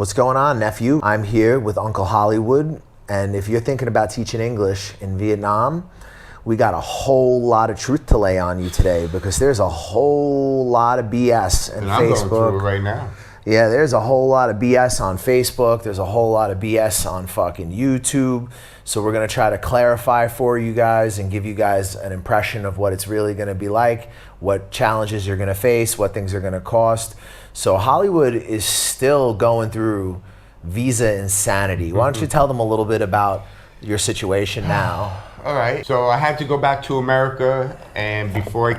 What's going on, nephew? I'm here with Uncle Hollywood, and if you're thinking about teaching English in Vietnam, we got a whole lot of truth to lay on you today because there's a whole lot of BS in and Facebook. I'm going through it right now. Yeah, there's a whole lot of BS on Facebook. There's a whole lot of BS on fucking YouTube. So we're going to try to clarify for you guys and give you guys an impression of what it's really going to be like, what challenges you're going to face, what things are going to cost. So Hollywood is still going through visa insanity. Why don't you tell them a little bit about your situation now? All right. So I had to go back to America, and before I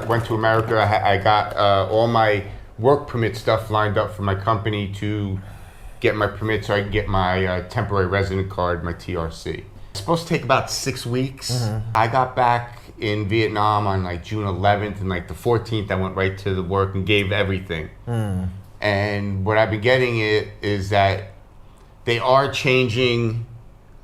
went to America, I got all my work permit stuff lined up for my company to get my permit so I can get my temporary resident card, my TRC. It's supposed to take about 6 weeks. Mm-hmm. I got back in Vietnam on like June 11th, and like the 14th I went right to the work and gave everything. And what I've been getting is that they are changing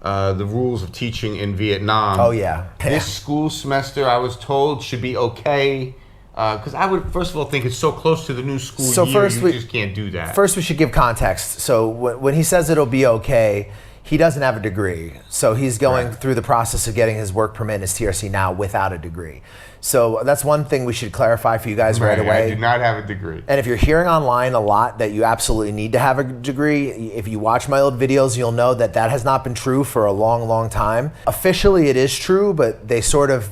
the rules of teaching in Vietnam. Oh yeah. This school semester, I was told, should be okay. Because I would, first of all, think it's so close to the new school year, first you just can't do that. First, we should give context. So when he says it'll be okay, he doesn't have a degree. So he's going through the process of getting his work permit and his TRC now without a degree. So that's one thing we should clarify for you guys right away. I do not have a degree. And if you're hearing online a lot that you absolutely need to have a degree, if you watch my old videos, you'll know that that has not been true for a long, long time. Officially, it is true, but they sort of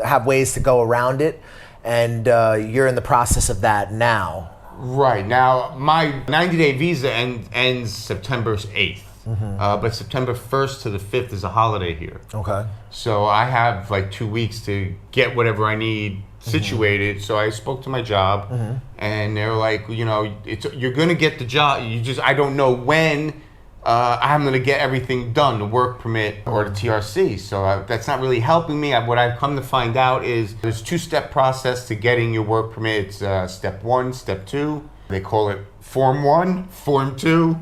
have ways to go around it. And you're in the process of that now. Right. Now, my 90-day visa ends September 8th. Mm-hmm. But September 1st to the 5th is a holiday here. Okay. So I have like 2 weeks to get whatever I need situated. So I spoke to my job, and they're like, you know, you're going to get the job. I don't know when I'm going to get everything done, the work permit or the TRC. So that's not really helping me. What I've come to find out is there's a 2-step process to getting your work permit. It's step 1, step 2. They call it Form 1, Form 2.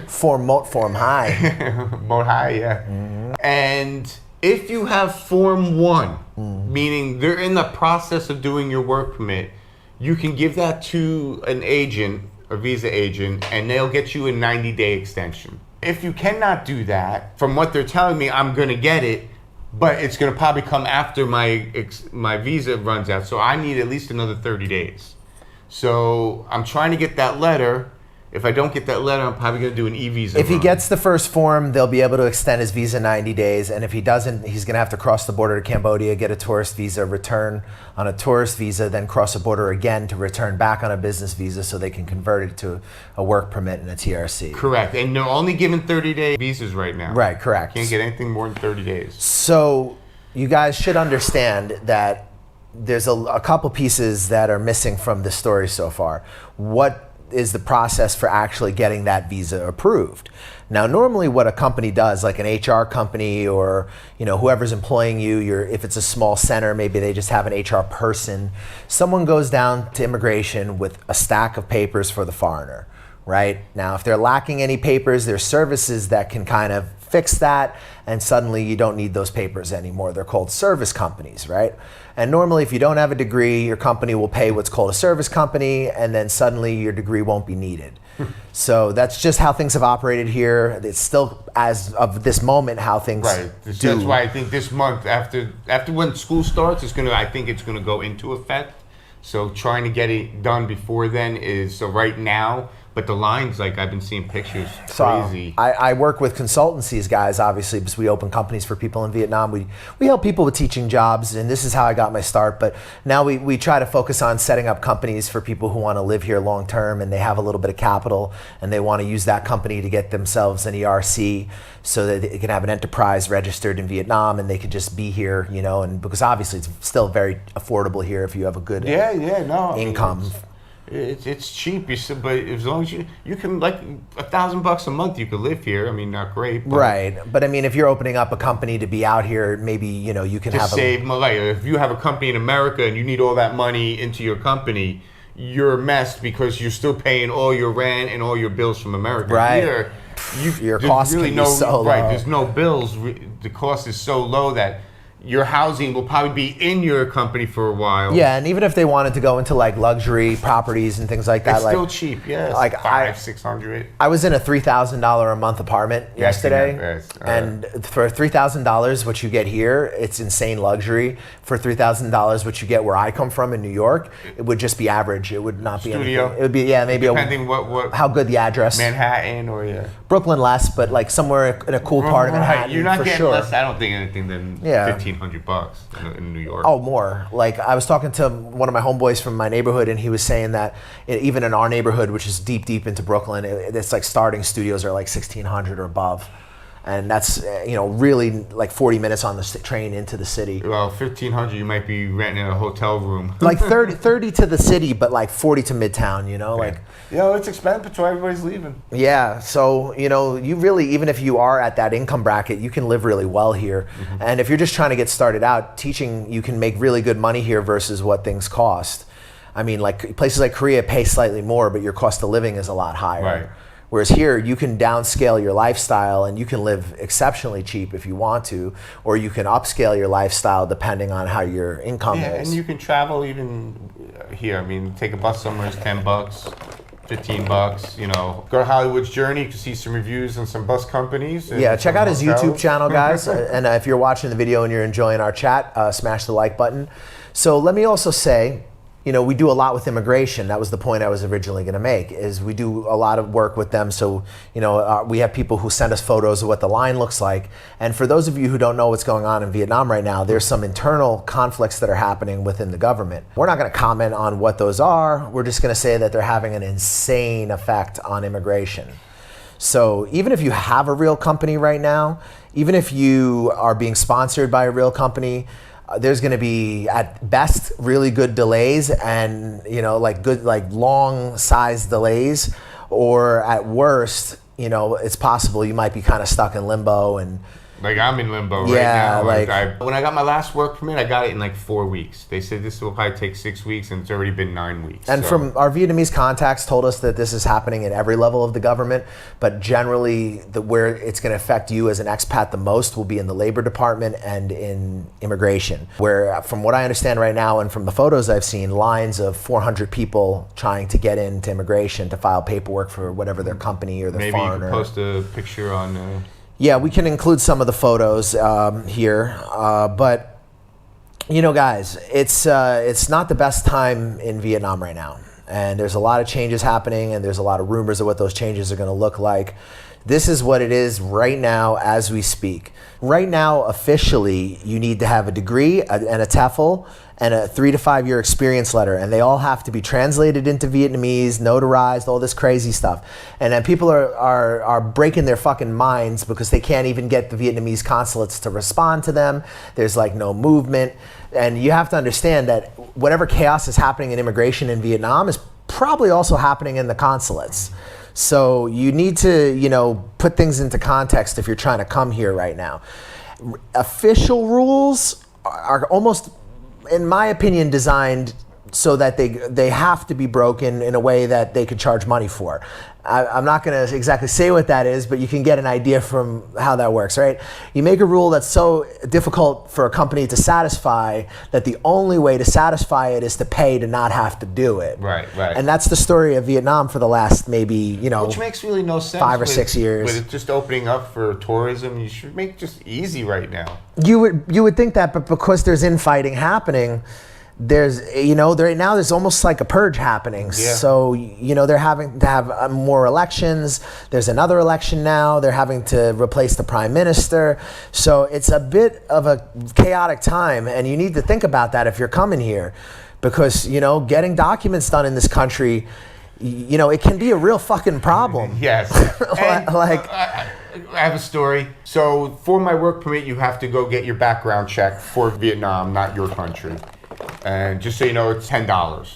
Form high. Mode high, yeah. And if you have Form 1, meaning they're in the process of doing your work permit, you can give that to an agent, a visa agent, and they'll get you a 90-day extension. If you cannot do that, from what they're telling me, I'm going to get it, but it's going to probably come after my visa runs out. So I need at least another 30 days. So I'm trying to get that letter. If I don't get that letter, I'm probably going to do an e-visa. If he gets the first form, they'll be able to extend his visa 90 days. And if he doesn't, he's going to have to cross the border to Cambodia, get a tourist visa, return on a tourist visa, then cross the border again to return back on a business visa so they can convert it to a work permit and a TRC. Correct. And they're only giving 30-day visas right now. Right, correct. Can't get anything more than 30 days. So you guys should understand that there's a couple pieces that are missing from this story so far. What is the process for actually getting that visa approved? Now, normally what a company does, like an HR company or whoever's employing you, if it's a small center, maybe they just have an HR person. Someone goes down to immigration with a stack of papers for the foreigner, right? Now, if they're lacking any papers, there's services that can kind of fix that, and suddenly you don't need those papers anymore. They're called service companies, right? And normally if you don't have a degree, your company will pay what's called a service company, and then suddenly your degree won't be needed. So that's just how things have operated here. It's still, as of this moment, how things do. That's why I think this month, after when school starts, I think it's gonna go into effect. So trying to get it done before then is, so right now, but the lines, like I've been seeing pictures, crazy. So I work with consultancies, guys, obviously, because we open companies for people in Vietnam. We help people with teaching jobs, and this is how I got my start. But now we try to focus on setting up companies for people who want to live here long term, and they have a little bit of capital, and they want to use that company to get themselves an ERC so that they can have an enterprise registered in Vietnam, and they could just be here, and because obviously it's still very affordable here if you have a good income. It's cheap, but as long as you can, like $1,000 a month, you could live here. I mean, not great, but right? But I mean, if you're opening up a company to be out here, maybe you can just have save money. If you have a company in America and you need all that money into your company, you're messed because you're still paying all your rent and all your bills from America. Right. Here, your cost really can be so low. Right. There's no bills. The cost is so low that your housing will probably be in your company for a while. Yeah, and even if they wanted to go into like luxury properties and things like that, It's like still cheap, yeah. It's like like $500-600. I was in a $3,000 a month apartment yesterday, yes. and for $3,000, what you get here, it's insane luxury. For $3,000, what you get where I come from in New York, it would just be average. It would not be Studio. anything. It would be maybe Depending what how good the address. Manhattan or Brooklyn less, but like somewhere in a cool part of Manhattan. You're not for getting sure. less. I don't think anything than $1,500 in New York. Oh, more. Like I was talking to one of my homeboys from my neighborhood, and he was saying that even in our neighborhood, which is deep into Brooklyn, it's like starting studios are like 1,600 or above, and that's really like 40 minutes on the train into the city. Well, 1,500, you might be renting a hotel room. Like 30 to the city, but like 40 to Midtown. Like. It's expensive, so everybody's leaving. Yeah, so you really, even if you are at that income bracket, you can live really well here. Mm-hmm. And if you're just trying to get started out, teaching, you can make really good money here versus what things cost. I mean, like places like Korea pay slightly more, but your cost of living is a lot higher. Right. Whereas here, you can downscale your lifestyle and you can live exceptionally cheap if you want to, or you can upscale your lifestyle depending on how your income is. And you can travel even here. I mean, take a bus somewhere is $10, $15. Go to Hollywood's Journey. You can see some reviews on some bus companies. Yeah, check out his YouTube channel, guys. And if you're watching the video and you're enjoying our chat, smash the like button. So let me also say, we do a lot with immigration. That was the point I was originally going to make, is we do a lot of work with them. So, we have people who send us photos of what the line looks like. And for those of you who don't know what's going on in Vietnam right now, there's some internal conflicts that are happening within the government. We're not going to comment on what those are. We're just going to say that they're having an insane effect on immigration. So even if you have a real company right now, even if you are being sponsored by a real company, there's going to be at best really good delays and good long size delays, or at worst it's possible you might be kind of stuck in limbo. And like I'm in limbo right now. When I got my last work permit, I got it in like 4 weeks. They said this will probably take 6 weeks, and it's already been 9 weeks. And from our Vietnamese contacts told us that this is happening at every level of the government, but generally where it's going to affect you as an expat the most will be in the Labor Department and in immigration, where from what I understand right now and from the photos I've seen, lines of 400 people trying to get into immigration to file paperwork for whatever their company or their foreigner. Maybe you can post a picture on... Yeah, we can include some of the photos here, but guys, it's not the best time in Vietnam right now, and there's a lot of changes happening, and there's a lot of rumors of what those changes are going to look like. This is what it is right now as we speak. Right now, officially, you need to have a degree and a TEFL and a 3 to 5 year experience letter, and they all have to be translated into Vietnamese, notarized, all this crazy stuff. And then people are breaking their fucking minds because they can't even get the Vietnamese consulates to respond to them. There's like no movement. And you have to understand that whatever chaos is happening in immigration in Vietnam is probably also happening in the consulates. So you need to, put things into context if you're trying to come here right now. Official rules are almost, in my opinion, designed so that they have to be broken in a way that they could charge money for. I'm not going to exactly say what that is, but you can get an idea from how that works, right? You make a rule that's so difficult for a company to satisfy that the only way to satisfy it is to pay to not have to do it. Right. And that's the story of Vietnam for the last maybe, which makes really no sense. 5 or 6 years. With it just opening up for tourism, you should make it just easy right now. You would think that, but because there's infighting happening, there's right now there's almost like a purge happening. Yeah. So they're having to have more elections. There's another election now. They're having to replace the prime minister. So it's a bit of a chaotic time, and you need to think about that if you're coming here, because getting documents done in this country, it can be a real fucking problem. Yes. I have a story. So for my work permit, you have to go get your background check for Vietnam, not your country. And just so you know, it's $10.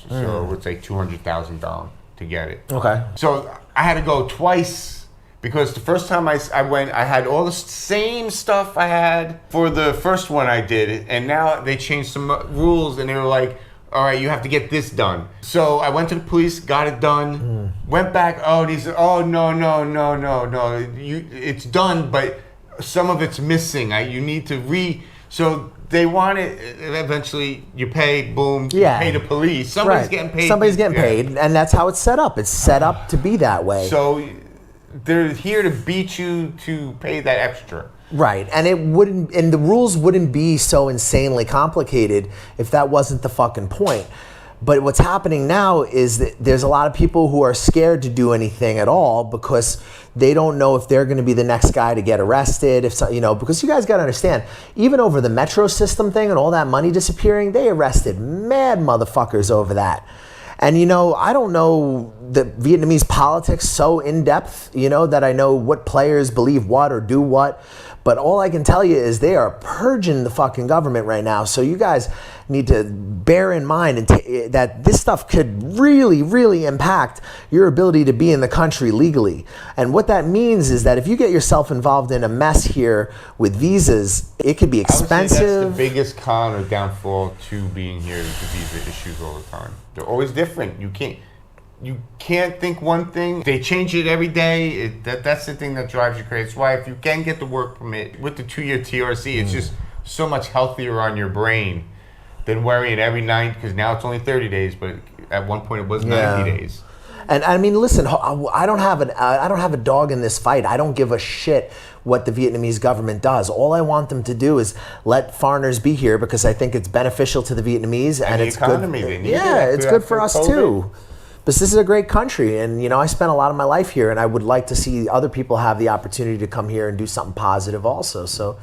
So it's like $200,000 to get it. Okay. So I had to go twice because the first time I went, I had all the same stuff I had for the first one I did. And now they changed some rules, and they were like, all right, you have to get this done. So I went to the police, got it done, went back. No. It's done, but some of it's missing. You need to So they want it. Eventually, you pay. Boom. Yeah. You pay the police. Somebody's getting paid. Somebody's getting paid, and that's how it's set up. It's set up to be that way. So they're here to beat you to pay that extra. Right, and it wouldn't, and the rules wouldn't be so insanely complicated if that wasn't the fucking point. But what's happening now is that there's a lot of people who are scared to do anything at all because they don't know if they're going to be the next guy to get arrested. If so, because you guys got to understand, even over the metro system thing and all that money disappearing, they arrested mad motherfuckers over that. And I don't know the Vietnamese politics so in depth, that I know what players believe what or do what. But all I can tell you is they are purging the fucking government right now. So you guys need to bear in mind that this stuff could really, really impact your ability to be in the country legally. And what that means is that if you get yourself involved in a mess here with visas, it could be expensive. I would say that's the biggest con or downfall to being here is the visa issues all the time. They're always different. You can't think one thing. They change it every day. That's the thing that drives you crazy. That's why if you can get the work permit with the 2-year TRC, it's just so much healthier on your brain than worrying every night, because now it's only 30 days, but at one point it was 90 days. And I mean, listen, I don't have a dog in this fight. I don't give a shit what the Vietnamese government does. All I want them to do is let foreigners be here because I think it's beneficial to the Vietnamese and the it's economy. Good. Yeah, it's good for us too. But this is a great country, and I spent a lot of my life here, and I would like to see other people have the opportunity to come here and do something positive also. So,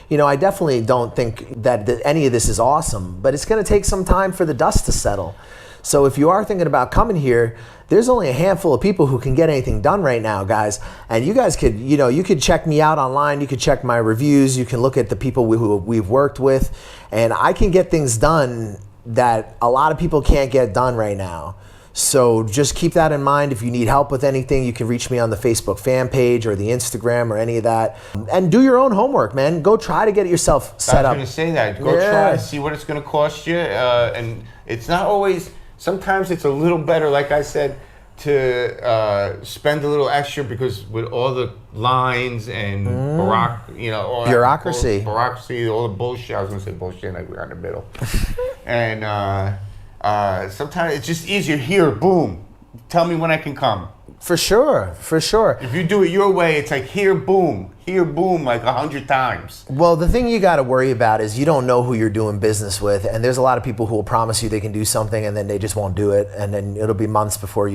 I definitely don't think that any of this is awesome, but it's going to take some time for the dust to settle. So if you are thinking about coming here, there's only a handful of people who can get anything done right now, guys. And you guys could, you could check me out online. You could check my reviews. You can look at the people who we've worked with, and I can get things done that a lot of people can't get done right now. So just keep that in mind. If you need help with anything, you can reach me on the Facebook fan page or the Instagram or any of that. And do your own homework, man. Go try to get it yourself set up. I was going to say that. Go try, see what it's going to cost you. And it's not always, sometimes it's a little better, like I said, to spend a little extra, because with all the lines and bureaucracy, all the bullshit. I was going to say bullshit, like we're in the middle. And sometimes it's just easier here. Boom, tell me when I can come. For sure. If you do it your way, it's like here, boom, like 100 times. Well, the thing you got to worry about is you don't know who you're doing business with, and there's a lot of people who will promise you they can do something and then they just won't do it, and then it'll be months before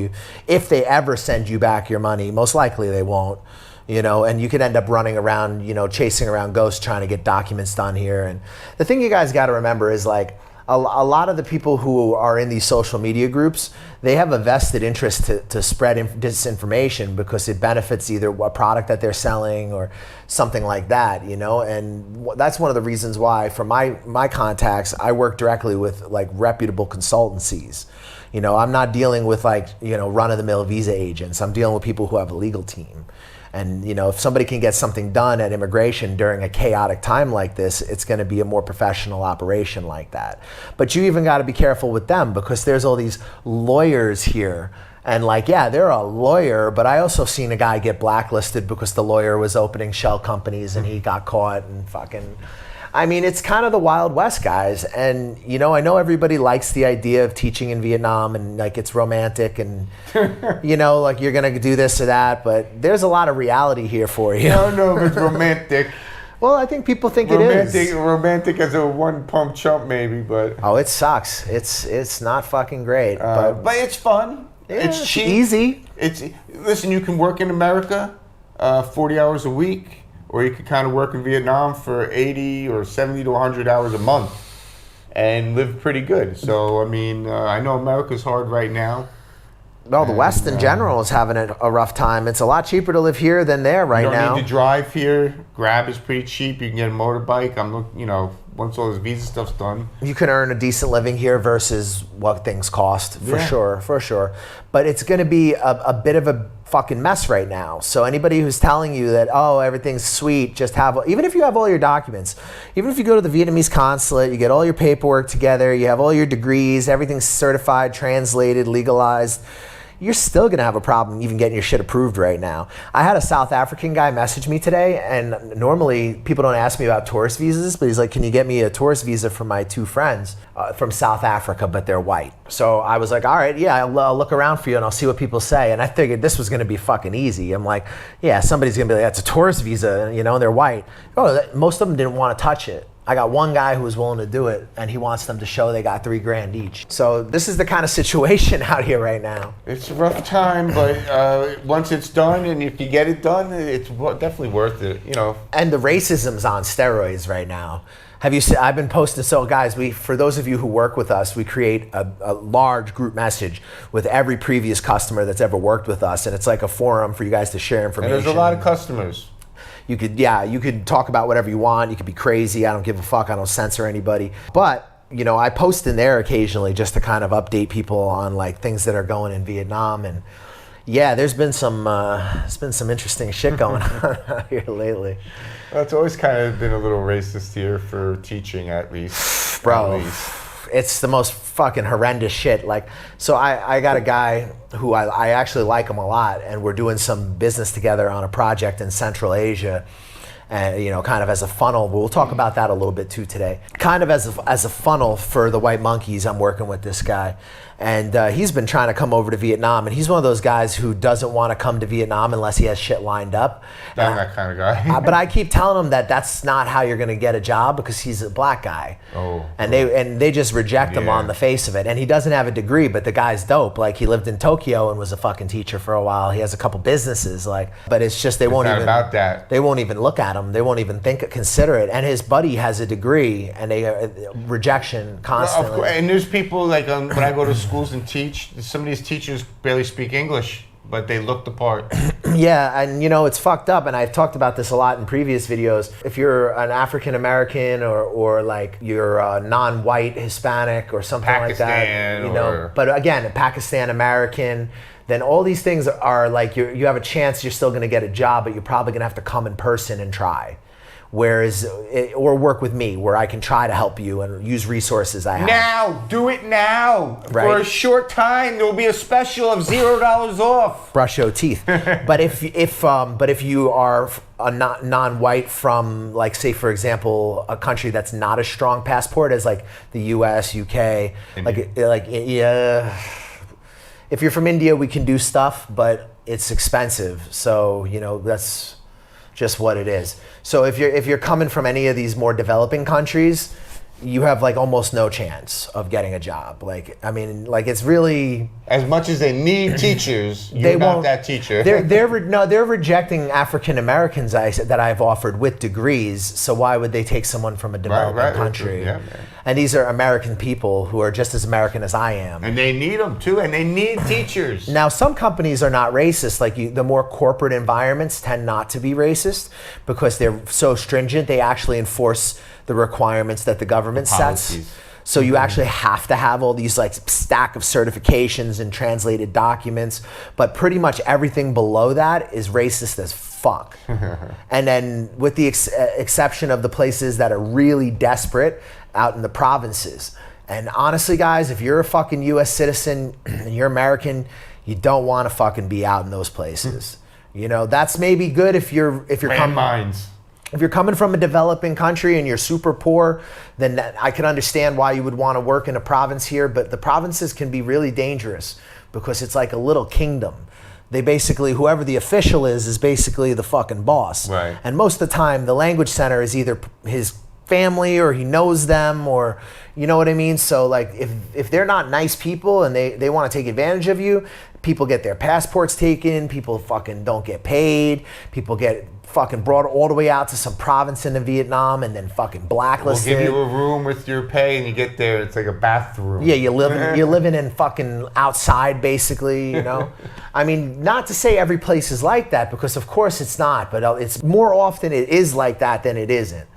if they ever send you back your money. Most likely they won't. And you could end up running around, chasing around ghosts trying to get documents done here. And the thing you guys got to remember is like, a lot of the people who are in these social media groups, they have a vested interest to spread disinformation because it benefits either a product that they're selling or something like that, and that's one of the reasons why, for my contacts, I work directly with like reputable consultancies. I'm not dealing with run-of-the-mill visa agents. I'm dealing with people who have a legal team. And, if somebody can get something done at immigration during a chaotic time like this, it's going to be a more professional operation like that. But you even got to be careful with them, because there's all these lawyers here. And they're a lawyer, but I also seen a guy get blacklisted because the lawyer was opening shell companies and he got caught and fucking... I mean, it's kind of the Wild West, guys. And, I know everybody likes the idea of teaching in Vietnam and it's romantic and, you're going to do this or that. But there's a lot of reality here for you. No, it's romantic. Well, I think people think it is. Romantic as a one-pump chump, maybe, but... Oh, it sucks. It's not fucking great. But it's fun. Yeah, it's cheap. Easy. Listen, you can work in America 40 hours a week. Or you could kind of work in Vietnam for 80 or 70 to 100 hours a month and live pretty good. So, I mean, I know America's hard right now. Well, the West in general is having a rough time. It's a lot cheaper to live here than there right now. You don't need to drive here. Grab is pretty cheap. You can get a motorbike. Once all this visa stuff's done. You can earn a decent living here versus what things cost, for sure. But it's going to be a bit of a fucking mess right now. So anybody who's telling you that, everything's sweet, even if you have all your documents, even if you go to the Vietnamese consulate, you get all your paperwork together, you have all your degrees, everything's certified, translated, legalized, you're still gonna have a problem even getting your shit approved right now. I had a South African guy message me today, and normally people don't ask me about tourist visas, but he's like, can you get me a tourist visa for my 2 friends from South Africa, but they're white? So I was like, all right, yeah, I'll look around for you and I'll see what people say. And I figured this was gonna be fucking easy. I'm like, yeah, somebody's gonna be like, that's a tourist visa, you know, and they're white. Oh, most of them didn't want to touch it. I got one guy who was willing to do it, and he wants them to show they got $3,000 each. So this is the kind of situation out here right now. It's a rough time, but once it's done, and if you get it done, it's definitely worth it, you know. And the racism's on steroids right now. Have you seen, I've been posting, so guys, for those of you who work with us, we create a large group message with every previous customer that's ever worked with us, and it's like a forum for you guys to share information. And there's a lot of customers. You could talk about whatever you want. You could be crazy. I don't give a fuck. I don't censor anybody. But, you know, I post in there occasionally just to kind of update people on like things that are going in Vietnam. And yeah, there's been some interesting shit going on out here lately. Well, it's always kind of been a little racist here for teaching, at least. Bro, it's the most fucking horrendous shit. Like, so I got a guy who I actually like him a lot, and we're doing some business together on a project in Central Asia, and you know, kind of as a funnel. We'll talk about that a little bit too today. Kind of as a funnel for the white monkeys. I'm working with this guy, and he's been trying to come over to Vietnam, and he's one of those guys who doesn't want to come to Vietnam unless he has shit lined up. I'm that kind of guy. But I keep telling him that that's not how you're going to get a job, because he's a black guy. And they just reject him on the face of it. And he doesn't have a degree, but the guy's dope. Like, he lived in Tokyo and was a fucking teacher for a while. He has a couple businesses, like, but it's just they won't even look at him. They won't even consider it. And his buddy has a degree, and they rejection constantly. Well, of course, and there's people like when I go to schools and teach, some of these teachers barely speak English, but they look the part. Yeah, and you know, it's fucked up, and I've talked about this a lot in previous videos. If you're an African American or like you're a non-white Hispanic or something like that, you know, but again, a Pakistan American, then all these things are like you have a chance you're still gonna get a job, but you're probably gonna have to come in person and try. Whereas, or work with me, where I can try to help you and use resources I have. Now, do it now. Right. For a short time, there will be a special of $0 off. Brush your teeth. But if you are a non-white from, like, say for example, a country that's not as strong passport as like the U.S., UK, if you're from India, we can do stuff, but it's expensive. So you know, that's just what it is. So if you're coming from any of these more developing countries, you have like almost no chance of getting a job. Like, I mean, like, it's really, as much as they need teachers, you're not that teacher. They're rejecting African Americans that I've offered with degrees. So why would they take someone from a developing country? Yeah, and these are American people who are just as American as I am. And they need them too, and they need teachers. Now, some companies are not racist. Like, the more corporate environments tend not to be racist because they're so stringent. They actually enforce the requirements that the government sets. So you actually have to have all these like stack of certifications and translated documents, but pretty much everything below that is racist as fuck. And then with the exception of the places that are really desperate out in the provinces. And honestly, guys, if you're a fucking US citizen and you're American, you don't want to fucking be out in those places. You know, that's maybe good if you're coming. If you're coming from a developing country and you're super poor, then I can understand why you would want to work in a province here, but the provinces can be really dangerous because it's like a little kingdom. They basically, whoever the official is basically the fucking boss. Right. And most of the time, the language center is either his family or he knows them, or you know what I mean? So like, if they're not nice people and they want to take advantage of you, people get their passports taken, people fucking don't get paid, people get fucking brought all the way out to some province in Vietnam and then fucking blacklisted. We'll give you a room with your pay, and you get there, it's like a bathroom. Yeah, you're living in fucking outside, basically, you know? I mean, not to say every place is like that, because of course it's not, but it's more often it is like that than it isn't.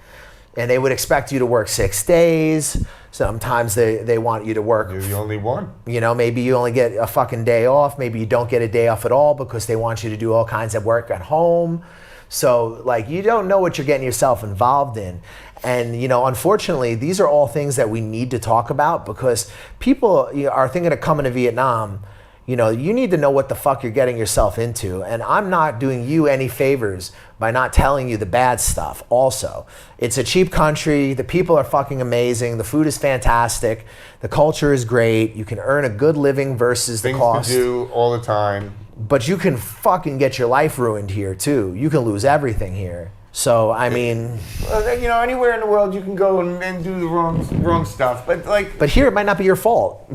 And they would expect you to work 6 days. Sometimes they want you to work. You're the only one. You know, maybe you only get a fucking day off. Maybe you don't get a day off at all because they want you to do all kinds of work at home. So like, you don't know what you're getting yourself involved in. And you know, unfortunately, these are all things that we need to talk about because people are thinking of coming to Vietnam, You need to know what the fuck you're getting yourself into. And I'm not doing you any favors by not telling you the bad stuff also. It's a cheap country. The people are fucking amazing. The food is fantastic. The culture is great. You can earn a good living versus the cost. Things to do all the time. But you can fucking get your life ruined here too. You can lose everything here. So, I mean... Well, anywhere in the world you can go and do the wrong stuff. But here it might not be your fault.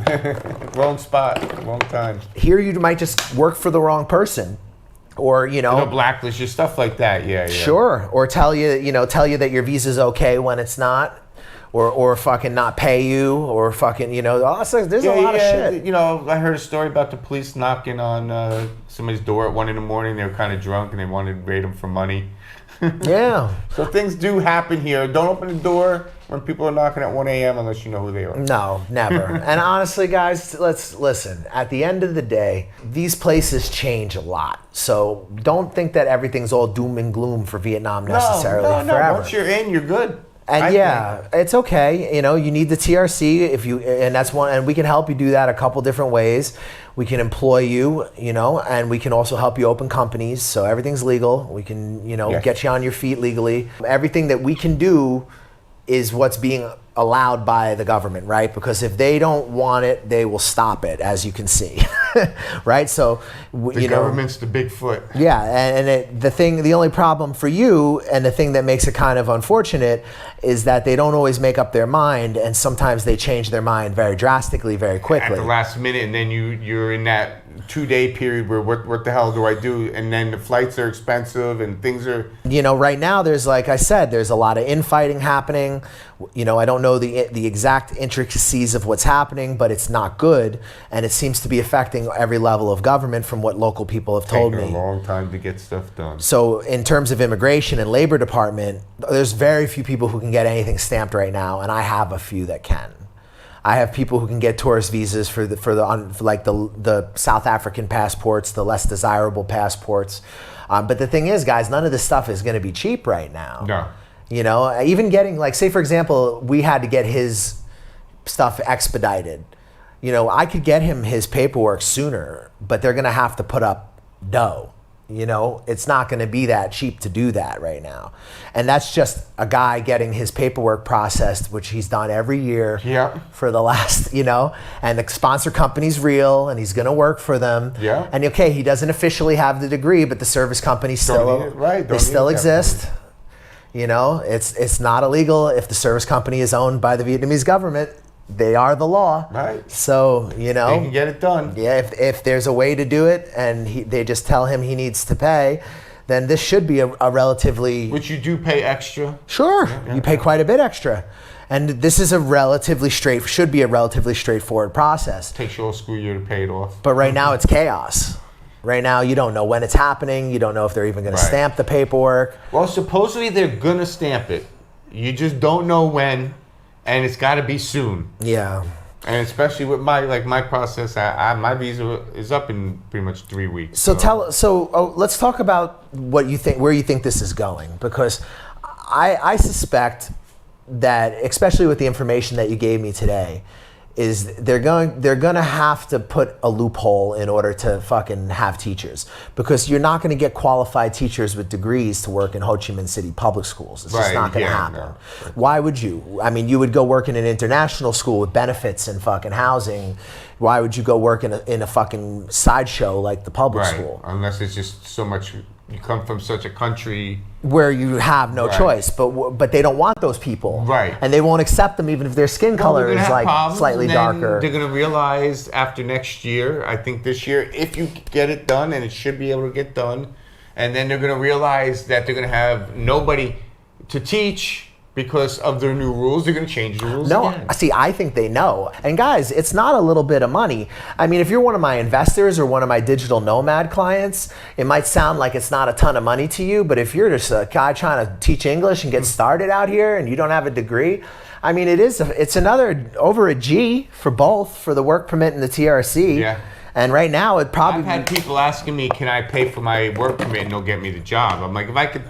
Wrong spot, wrong time. Here you might just work for the wrong person. Or, They'll blacklist you, stuff like that, yeah. Sure. Or tell you that your visa's okay when it's not. Or fucking not pay you. Or fucking, there's a lot of shit. I heard a story about the police knocking on somebody's door at 1 a.m. They were kind of drunk and they wanted to raid them for money. Yeah. So things do happen here. Don't open the door when people are knocking at 1 a.m. unless you know who they are. No, never. And honestly, guys, let's listen. At the end of the day, these places change a lot. So don't think that everything's all doom and gloom for Vietnam necessarily no. forever. Once you're in, you're good. And it's okay. You need the TRC and we can help you do that a couple different ways. We can employ you, and we can also help you open companies. So everything's legal. We can, get you on your feet legally. Everything that we can do is what's being allowed by the government, right? Because if they don't want it, they will stop it, as you can see, right? So, the government's the Bigfoot. Yeah, and the only problem for you, and the thing that makes it kind of unfortunate, is that they don't always make up their mind, and sometimes they change their mind very drastically, very quickly. At the last minute, and then you're in that 2-day period where what the hell do I do? And then the flights are expensive and things are... right now there's, like I said, there's a lot of infighting happening. I don't know the exact intricacies of what's happening, but it's not good. And it seems to be affecting every level of government from what local people have told me. Taking a long time to get stuff done. So in terms of immigration and labor department, there's very few people who can get anything stamped right now. And I have a few that can. I have people who can get tourist visas for the South African passports, the less desirable passports. But the thing is, guys, none of this stuff is going to be cheap right now. No. Even getting, say, for example, we had to get his stuff expedited. I could get him his paperwork sooner, but they're going to have to put up dough. It's not going to be that cheap to do that right now. And that's just a guy getting his paperwork processed, which he's done every year for the last, and the sponsor company's real and he's going to work for them. Yeah. And okay, he doesn't officially have the degree, but the service company still exist. It's not illegal if the service company is owned by the Vietnamese government. They are the law. Right. So, they can get it done. Yeah, if there's a way to do it and they just tell him he needs to pay, then this should be a relatively... Which you do pay extra. Sure. You pay quite a bit extra. And this is should be a relatively straightforward process. Takes you all school year to pay it off. But right now it's chaos. Right now you don't know when it's happening. You don't know if they're even going to stamp the paperwork. Well, supposedly they're going to stamp it. You just don't know when. And it's got to be soon. Yeah. And especially with my process, my visa is up in pretty much 3 weeks. So let's talk about what you think, where you think this is going, because I suspect that, especially with the information that you gave me today, is they're going to have to put a loophole in order to fucking have teachers, because you're not going to get qualified teachers with degrees to work in Ho Chi Minh City public schools. It's just not going to happen. No. Why would you? I mean, you would go work in an international school with benefits and fucking housing. Why would you go work in a fucking sideshow like the public school? Unless it's just so much. You come from such a country where you have no choice, but they don't want those people, right? And they won't accept them even if their skin color is like slightly darker. They're going to realize after next year, I think this year, if you get it done, and it should be able to get done, and then they're going to realize that they're going to have nobody to teach. Because of their new rules, they're going to change the rules again. See, I think they know. And guys, it's not a little bit of money. I mean, if you're one of my investors or one of my digital nomad clients, it might sound like it's not a ton of money to you, but if you're just a guy trying to teach English and get started out here and you don't have a degree, I mean, it's another over a G for both, for the work permit and the TRC. Yeah. And right now, it probably... I've had people asking me, can I pay for my work permit and they'll get me the job? I'm like, if I could...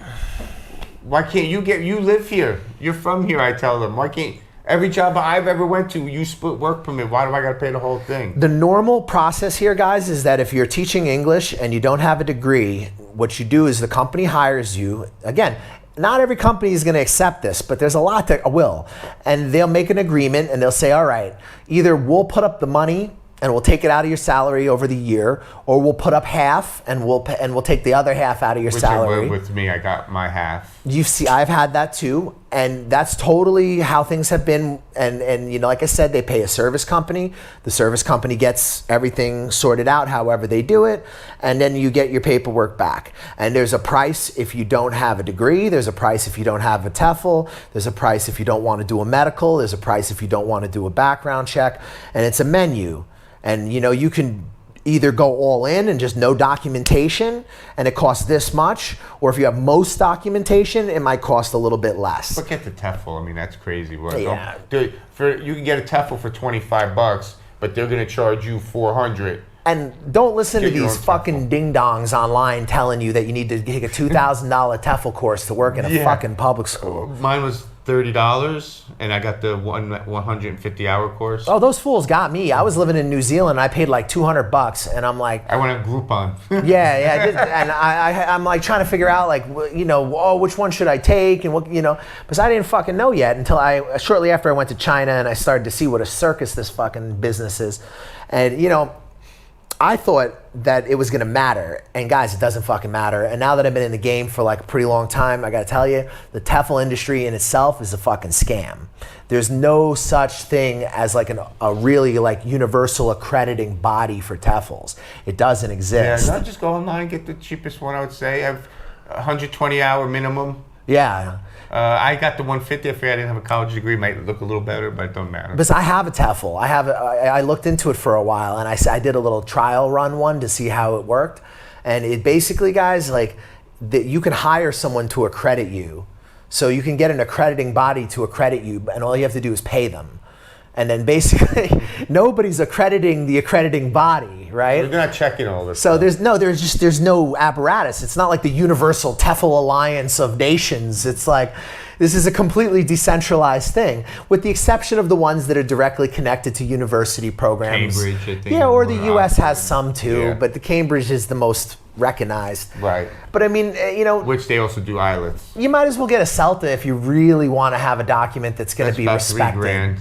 Why can't you live here? You're from here, I tell them. Why can't... Every job I've ever went to, you split work permit. Why do I got to pay the whole thing? The normal process here, guys, is that if you're teaching English and you don't have a degree, what you do is the company hires you. Again, not every company is going to accept this, but there's a lot that will. And they'll make an agreement and they'll say, all right, either we'll put up the money and we'll take it out of your salary over the year, or we'll put up half and we'll take the other half out of your salary. With me, I got my half. You see, I've had that too, and that's totally how things have been. And you know, like I said, they pay a service company. The service company gets everything sorted out, however they do it, and then you get your paperwork back. And there's a price if you don't have a degree. There's a price if you don't have a TEFL. There's a price if you don't want to do a medical. There's a price if you don't want to do a background check, and it's a menu. And you know, you can either go all in and just no documentation and it costs this much, or if you have most documentation, it might cost a little bit less. Look at the TEFL. I mean, that's crazy. Well, yeah. You can get a TEFL for $25, but they're going to charge you $400. And don't listen to these fucking ding-dongs online telling you that you need to take a $2,000 TEFL course to work in a fucking public school. Mine was $30, and I got the 150-hour course. Oh, those fools got me. I was living in New Zealand. I paid like $200, and I'm like, I went on Groupon. yeah, I did, and I'm like trying to figure out like, you know, oh, which one should I take, and what, you know, because I didn't fucking know yet until shortly after I went to China and I started to see what a circus this fucking business is, and you know, I thought that it was gonna matter, and guys, it doesn't fucking matter. And now that I've been in the game for like a pretty long time, I gotta tell you, the TEFL industry in itself is a fucking scam. There's no such thing as like a really like universal accrediting body for TEFLs. It doesn't exist. Yeah, just go online and get the cheapest one. I would say I have 120-hour minimum. Yeah. I got the 150. I figured I didn't have a college degree. Might look a little better, but it don't matter. Because I have a TEFL. I looked into it for a while, and I did a little trial run one to see how it worked. And it basically, guys, like you can hire someone to accredit you. So you can get an accrediting body to accredit you, and all you have to do is pay them. And then basically, nobody's accrediting the accrediting body, right? They're not checking all this. So there's no apparatus. It's not like the Universal TEFL Alliance of Nations. It's like, this is a completely decentralized thing, with the exception of the ones that are directly connected to university programs. Cambridge, I think. Yeah, or the U.S. has some too, Yeah. but the Cambridge is the most recognized. Right. But I mean, you know, Which they also do IELTS. you might as well get a CELTA if you really want to have a document that's going to be about respected. $3,000.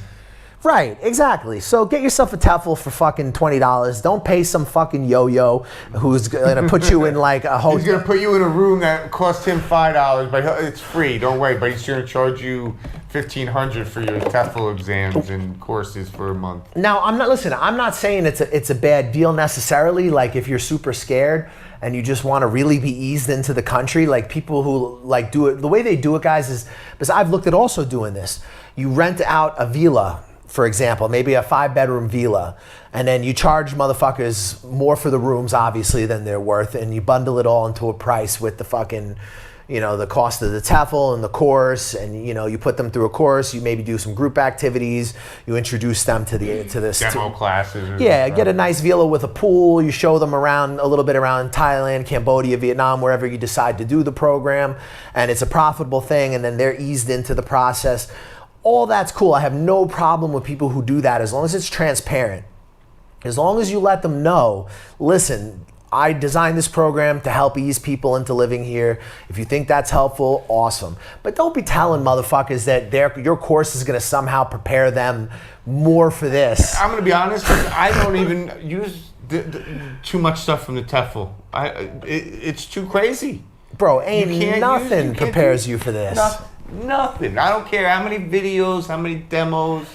Right, exactly. So get yourself a TEFL for fucking $20. Don't pay some fucking yo-yo who's gonna put you in like a hotel. He's gonna put you in a room that costs him $5, but it's free. Don't worry. But he's gonna charge you $1,500 for your TEFL exams and courses for a month. Now, I'm not saying it's a bad deal necessarily. Like if you're super scared and you just want to really be eased into the country, like people who like do it, the way they do it, guys, is because I've looked at also doing this. You rent out a villa, for example, maybe a 5-bedroom villa, and then you charge motherfuckers more for the rooms, obviously, than they're worth, and you bundle it all into a price with the fucking, you know, the cost of the TEFL and the course, and you know, you put them through a course. You maybe do some group activities. You introduce them to this demo classes. Yeah, get a nice villa with a pool. You show them around a little bit around Thailand, Cambodia, Vietnam, wherever you decide to do the program, and it's a profitable thing. And then they're eased into the process. All that's cool. I have no problem with people who do that as long as it's transparent. As long as you let them know, listen, I designed this program to help ease people into living here. If you think that's helpful, awesome. But don't be telling motherfuckers that your course is going to somehow prepare them more for this. I'm going to be honest, I don't even use too much stuff from the TEFL. It's too crazy. Bro, ain't nothing prepares you for this. Nothing. I don't care how many videos, how many demos.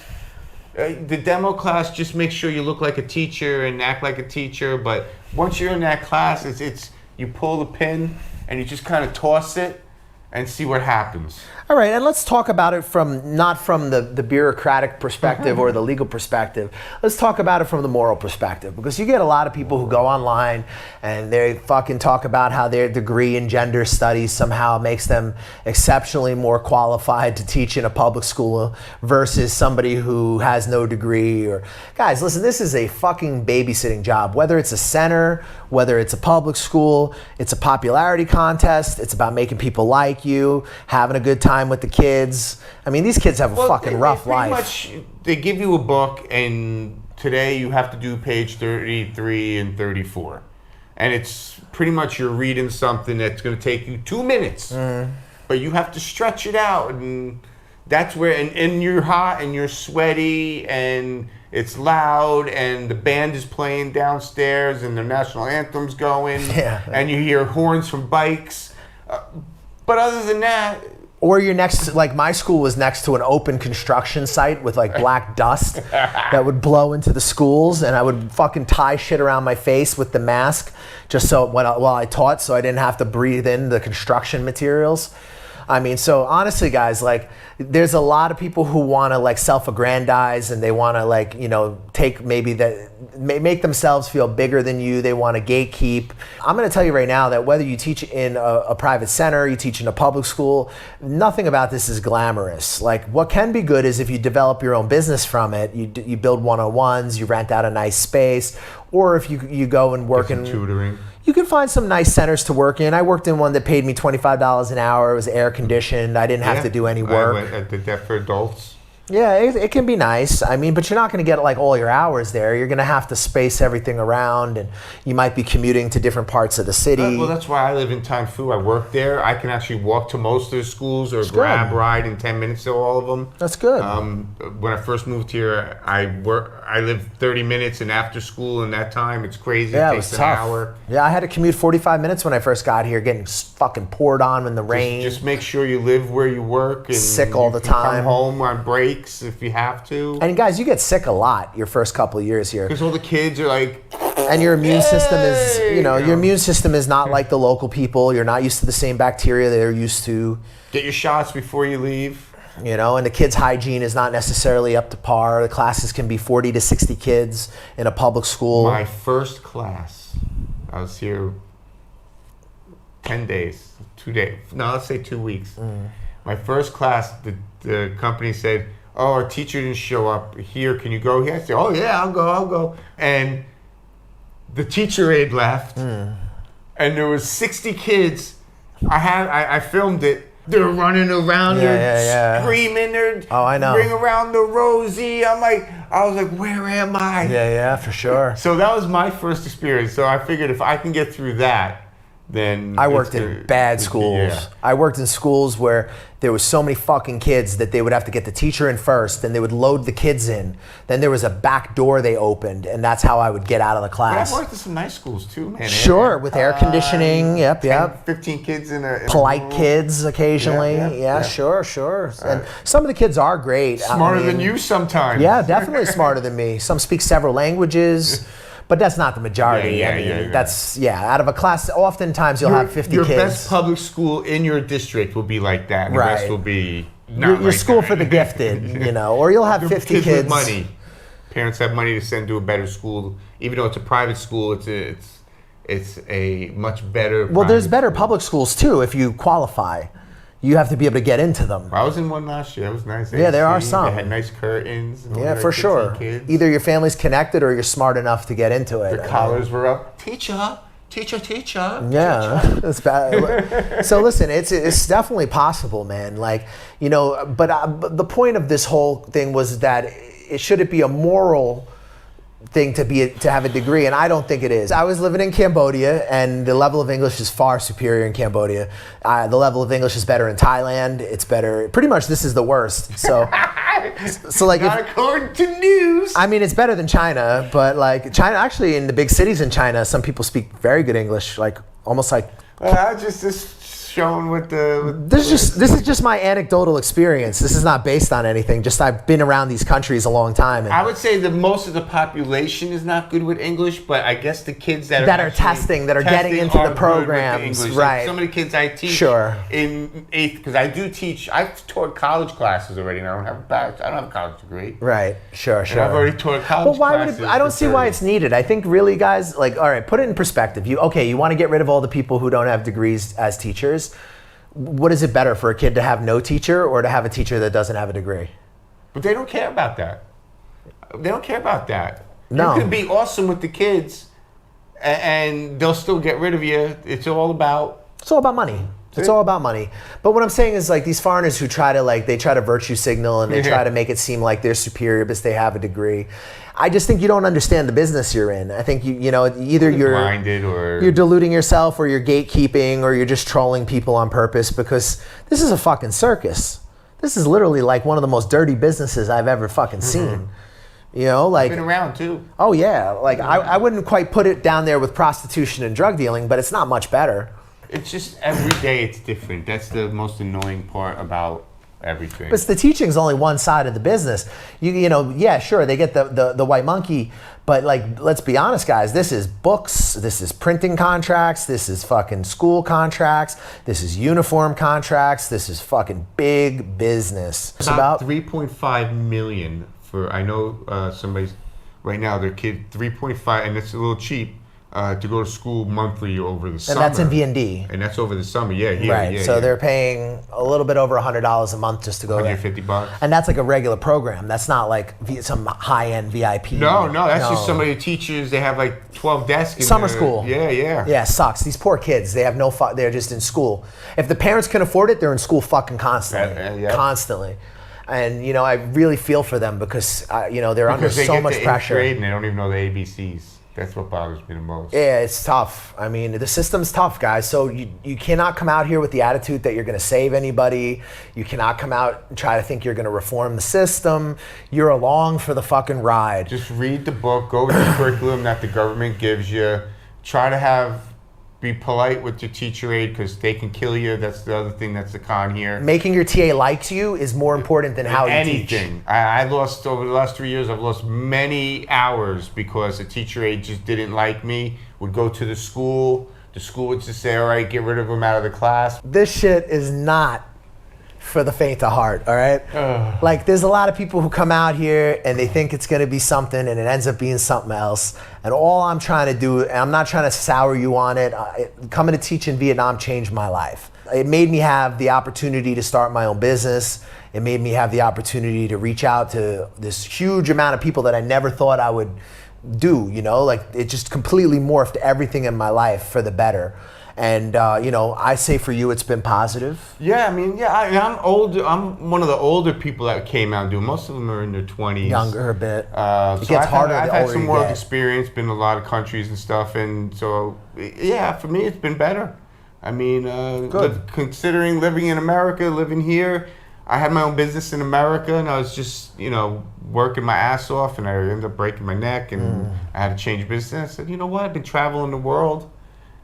The demo class just makes sure you look like a teacher and act like a teacher. But once you're in that class, it's you pull the pin and you just kind of toss it and see what happens. All right, and let's talk about it not from the bureaucratic perspective or the legal perspective. Let's talk about it from the moral perspective, because you get a lot of people who go online and they fucking talk about how their degree in gender studies somehow makes them exceptionally more qualified to teach in a public school versus somebody who has no degree. Or guys, listen, this is a fucking babysitting job. Whether it's a center, whether it's a public school, it's a popularity contest. It's about making people like you, having a good time time with the kids. I mean, these kids have a fucking rough life. Much, they give you a book, and today you have to do page 33 and 34. And it's pretty much you're reading something that's going to take you 2 minutes. But you have to stretch it out. And that's where, and you're hot and you're sweaty and it's loud and the band is playing downstairs and the national anthem's going. And you hear horns from bikes. But other than that... Or you're next, like my school was next to an open construction site with like black dust that would blow into the schools, and I would fucking tie shit around my face with the mask just so while I taught, so I didn't have to breathe in the construction materials. I mean, so honestly, guys, like there's a lot of people who want to like self-aggrandize and they want to like, you know, take maybe that, make themselves feel bigger than you. They want to gatekeep. I'm going to tell you right now that whether you teach in a private center, you teach in a public school, nothing about this is glamorous. Like what can be good is if you develop your own business from it, you build one-on-ones, you rent out a nice space, or if you go and work in tutoring. You can find some nice centers to work in. I worked in one that paid me $25 an hour. It was air conditioned. I didn't have to do any work. I did that for adults. Yeah, it can be nice. I mean, but you're not going to get like all your hours there. You're going to have to space everything around, and you might be commuting to different parts of the city. Well, that's why I live in Tanfu. I work there. I can actually walk to most of the schools or grab ride in 10 minutes to all of them. That's good. When I first moved here, I lived 30 minutes, and after school and that time, it's crazy. Yeah, it takes was an tough. hour. Yeah, I had to commute 45 minutes when I first got here, getting fucking poured on in the rain. Just make sure you live where you work. And sick all the time. Come home on breaks if you have to. And guys, you get sick a lot your first couple of years here. Because all the kids are like... And your immune system is, your immune system is not like the local people. You're not used to the same bacteria they're used to. Get your shots before you leave. And the kids' hygiene is not necessarily up to par. The classes can be 40 to 60 kids in a public school. My first class, I was here 10 days, 2 days. No, let's say 2 weeks. My first class, the company said, "Oh, our teacher didn't show up here. Can you go here?" I said, "Oh yeah, I'll go." And the teacher aide left, and there was 60 kids. I filmed it. They're running around, they're screaming, ring around the Rosie. I was like, where am I? Yeah, for sure. So that was my first experience. So I figured if I can get through that, then... I worked in bad schools. Yeah. I worked in schools where there was so many fucking kids that they would have to get the teacher in first, then they would load the kids in. Then there was a back door they opened, and that's how I would get out of the class. But I've worked in some nice schools too, man. Sure, with air conditioning, 15 kids in a polite kids occasionally. Yeah, sure. And some of the kids are great. Smarter than you sometimes. Yeah, definitely smarter than me. Some speak several languages. But that's not the majority. That's out of a class. Oftentimes you'll have 50 kids. Your best public school in your district will be like that. And the rest will be not your school for the gifted, or you'll have 50 kids with money. Parents have money to send to a better school, even though it's a private school. It's a much better. Well, there's better public schools too if you qualify. You have to be able to get into them. I was in one last year. It was nice. Yeah, there are some. They had nice curtains. Yeah, for sure. Kids. Either your family's connected or you're smart enough to get into it. The collars were up. Teacher. Yeah, that's bad. So listen, it's definitely possible, man. Like, but the point of this whole thing was that should it be a moral thing to have a degree, and I don't think it is. I was living in Cambodia, and the level of English is far superior in Cambodia. The level of English is better in Thailand. It's better. Pretty much, this is the worst. So like, not according to news. I mean, it's better than China, but like China, actually, in the big cities in China, some people speak very good English, like almost like. Just shown with the. This is just my anecdotal experience. This is not based on anything. Just I've been around these countries a long time. And I would say that most of the population is not good with English, but I guess the kids that are getting into the programs, right? Like some of the kids I teach in 8th, because I do teach. I've taught college classes already, and I don't have a college degree. Right. Sure. And I've already taught college classes. I don't see why it's needed. I think really, guys, like, all right, put it in perspective. You want to get rid of all the people who don't have degrees as teachers. What is it better for a kid to have no teacher or to have a teacher that doesn't have a degree? But they don't care about that. No. You can be awesome with the kids, and they'll still get rid of you. It's all about money. It's all about money. But what I'm saying is like these foreigners who try to they try to virtue signal and they try to make it seem like they're superior because they have a degree. I just think you don't understand the business you're in. I think either you're blinded or you're deluding yourself or you're gatekeeping or you're just trolling people on purpose because this is a fucking circus. This is literally like one of the most dirty businesses I've ever fucking seen. Like been around too. Oh yeah, like I wouldn't quite put it down there with prostitution and drug dealing, but it's not much better. It's just every day it's different. That's the most annoying part about everything. But the teaching's only one side of the business. Yeah, sure, they get the white monkey, but let's be honest, guys. This is books. This is printing contracts. This is fucking school contracts. This is uniform contracts. This is fucking big business. It's about 3.5 million for. I know somebody's right now. Their kid 3.5, and it's a little cheap. To go to school monthly over the summer. And that's in V&D. And that's over the summer, yeah. Right, so they're paying a little bit over $100 a month just to go there. $150. And that's like a regular program. That's not like some high-end VIP. No, that's just some of the teachers. They have like 12 desks. Summer school. Yeah. Yeah, it sucks. These poor kids, they have no they're just in school. If the parents can afford it, they're in school fucking constantly. Constantly. And, I really feel for them because, they're under so much pressure. Grade and they don't even know the ABCs. That's what bothers me the most. Yeah, it's tough. I mean, the system's tough, guys. So you cannot come out here with the attitude that you're going to save anybody. You cannot come out and try to think you're going to reform the system. You're along for the fucking ride. Just read the book. Go with the curriculum that the government gives you. Try to be polite with your teacher aide because they can kill you. That's the other thing that's the con here. Making your TA like you is more important than how you teach. Anything. I lost, over the last 3 years, I've lost many hours because a teacher aide just didn't like me, would go to the school would just say, all right, get rid of him out of the class. This shit is not for the faint of heart, all right? There's a lot of people who come out here and they think it's gonna be something and it ends up being something else. And all I'm trying to do, and I'm not trying to sour you on it, coming to teach in Vietnam changed my life. It made me have the opportunity to start my own business. It made me have the opportunity to reach out to this huge amount of people that I never thought I would do, it just completely morphed everything in my life for the better. And, I say for you, it's been positive. Yeah, I'm older. I'm one of the older people that came out and do. Most of them are in their 20s. Younger a bit. It gets harder I've the had older some you work get. experience, been in a lot of countries and stuff. And so, yeah, for me, it's been better. Good. Considering living in America, living here, I had my own business in America and I was just, working my ass off and I ended up breaking my neck and I had to change business. I said, you know what? I've been traveling the world.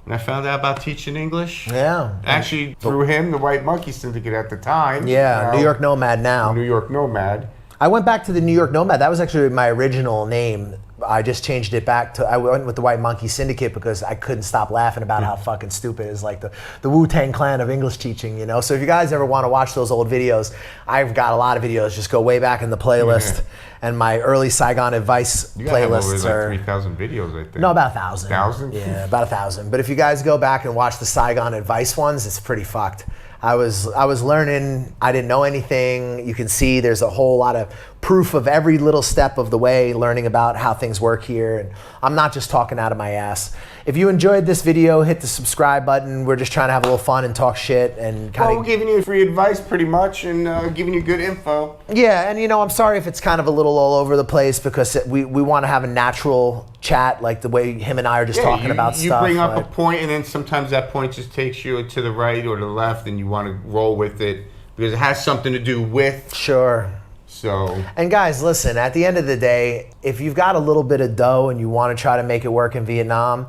And I found out about teaching English. Yeah. Actually, through him, the White Monkey Syndicate at the time. Yeah, New York Nomad now. New York Nomad. I went back to the New York Nomad. That was actually my original name. I just changed it back to, I went with the White Monkey Syndicate because I couldn't stop laughing about how fucking stupid it is, like the Wu-Tang Clan of English teaching, So if you guys ever want to watch those old videos, I've got a lot of videos. Just go way back in the playlist. And my early Saigon advice playlists are 3,000 videos right there. No, about 1,000. 1,000? Yeah, about 1,000. But if you guys go back and watch the Saigon advice ones, it's pretty fucked. I was learning. I didn't know anything. You can see there's a whole lot of proof of every little step of the way, learning about how things work here. And I'm not just talking out of my ass. If you enjoyed this video, hit the subscribe button. We're just trying to have a little fun and talk shit and kind of. We're giving you free advice pretty much and giving you good info. Yeah, and I'm sorry if it's kind of a little all over the place because we want to have a natural chat like the way him and I are just talking about stuff. You bring up a point and then sometimes that point just takes you to the right or the left and you want to roll with it because it has something to do with. Sure. So. And guys, listen, at the end of the day, if you've got a little bit of dough and you want to try to make it work in Vietnam,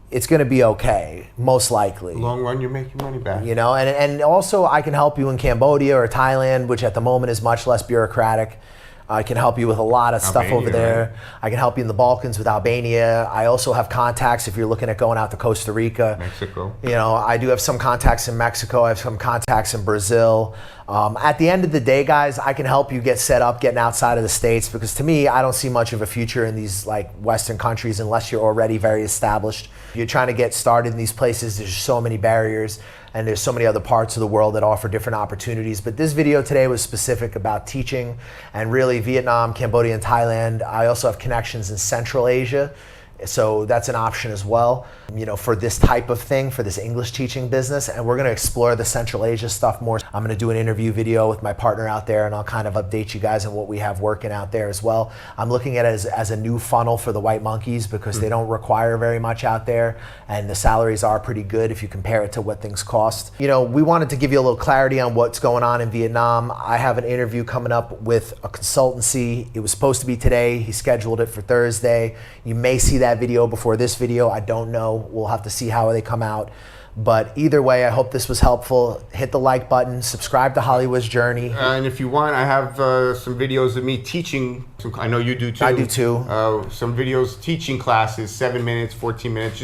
it's going to be okay, most likely. Long run, you make your money back. And also I can help you in Cambodia or Thailand, which at the moment is much less bureaucratic. I can help you with a lot of stuff over there. Right? I can help you in the Balkans with Albania. I also have contacts if you're looking at going out to Costa Rica. Mexico. I do have some contacts in Mexico. I have some contacts in Brazil. At the end of the day, guys, I can help you get set up getting outside of the States because to me, I don't see much of a future in these Western countries unless you're already very established. You're trying to get started in these places. There's so many barriers. And there's so many other parts of the world that offer different opportunities. But this video today was specific about teaching and really Vietnam, Cambodia, and Thailand. I also have connections in Central Asia, So that's an option as well, for this type of thing, for this English teaching business. And we're going to explore the Central Asia stuff more. I'm going to do an interview video with my partner out there, and I'll kind of update you guys on what we have working out there as well. I'm looking at it as a new funnel for the white monkeys because they don't require very much out there, and the salaries are pretty good if you compare it to what things cost. We wanted to give you a little clarity on what's going on in Vietnam. I have an interview coming up with a consultancy. It was supposed to be today. He scheduled it for Thursday. You may see that video before this video. I don't know. We'll have to see how they come out. But either way, I hope this was helpful. Hit the like button, subscribe to Hollywood's Journey. And if you want, I have some videos of me teaching. I know you do too. I do too. Some videos teaching classes, 7 minutes, 14 minutes,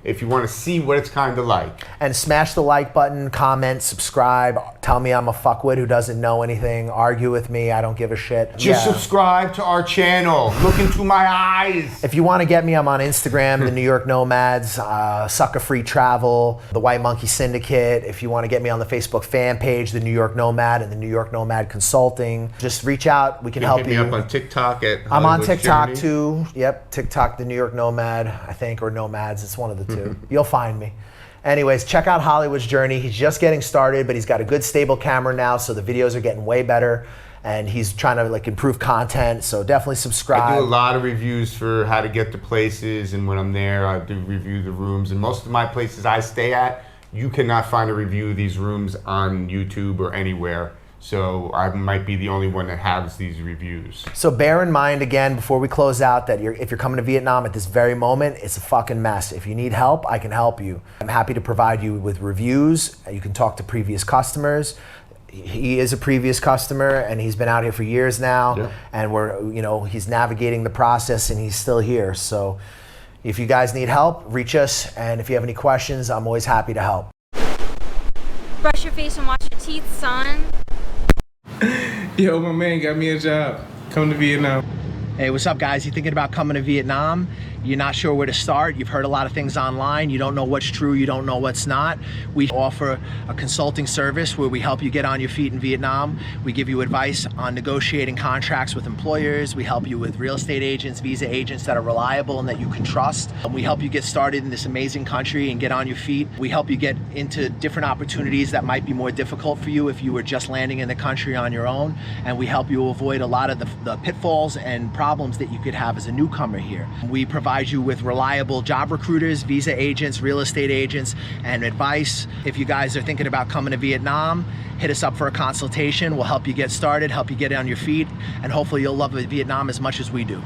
if you want to see what it's kind of like. And smash the like button, comment, subscribe. Tell me I'm a fuckwit who doesn't know anything. Argue with me. I don't give a shit. Just subscribe to our channel. Look into my eyes. If you want to get me, I'm on Instagram, the New York Nomads, Sucker Free Travel, the White Monkey Syndicate. If you want to get me on the Facebook fan page, the New York Nomad and the New York Nomad Consulting, just reach out. We can help you. Hit me up on TikTok at I'm on TikTok Journey. too. Yep, TikTok, the New York Nomad, I think, or Nomads. It's one of the two. You'll find me. Anyways, check out Hollywood's Journey. He's just getting started, but he's got a good stable camera now, so the videos are getting way better. And he's trying to improve content, so definitely subscribe. I do a lot of reviews for how to get to places, and when I'm there, I do review the rooms. And most of my places I stay at, you cannot find a review of these rooms on YouTube or anywhere. So I might be the only one that has these reviews. So bear in mind, again, before we close out, that if you're coming to Vietnam at this very moment, it's a fucking mess. If you need help, I can help you. I'm happy to provide you with reviews. You can talk to previous customers. He is a previous customer, and he's been out here for years now. Yeah. And he's navigating the process, and he's still here. So if you guys need help, reach us. And if you have any questions, I'm always happy to help. Brush your face and wash your teeth, son. Yo, my man got me a job. Come to Vietnam. Hey, what's up, guys? You thinking about coming to Vietnam? You're not sure where to start. You've heard a lot of things online. You don't know what's true. You don't know what's not. We offer a consulting service where we help you get on your feet in Vietnam. We give you advice on negotiating contracts with employers. We help you with real estate agents, visa agents that are reliable and that you can trust. We help you get started in this amazing country and get on your feet. We help you get into different opportunities that might be more difficult for you if you were just landing in the country on your own. And we help you avoid a lot of the pitfalls and problems that you could have as a newcomer here. We provide you with reliable job recruiters, visa agents, real estate agents, and advice. If you guys are thinking about coming to Vietnam, hit us up for a consultation. We'll help you get started, help you get on your feet, and hopefully you'll love Vietnam as much as we do.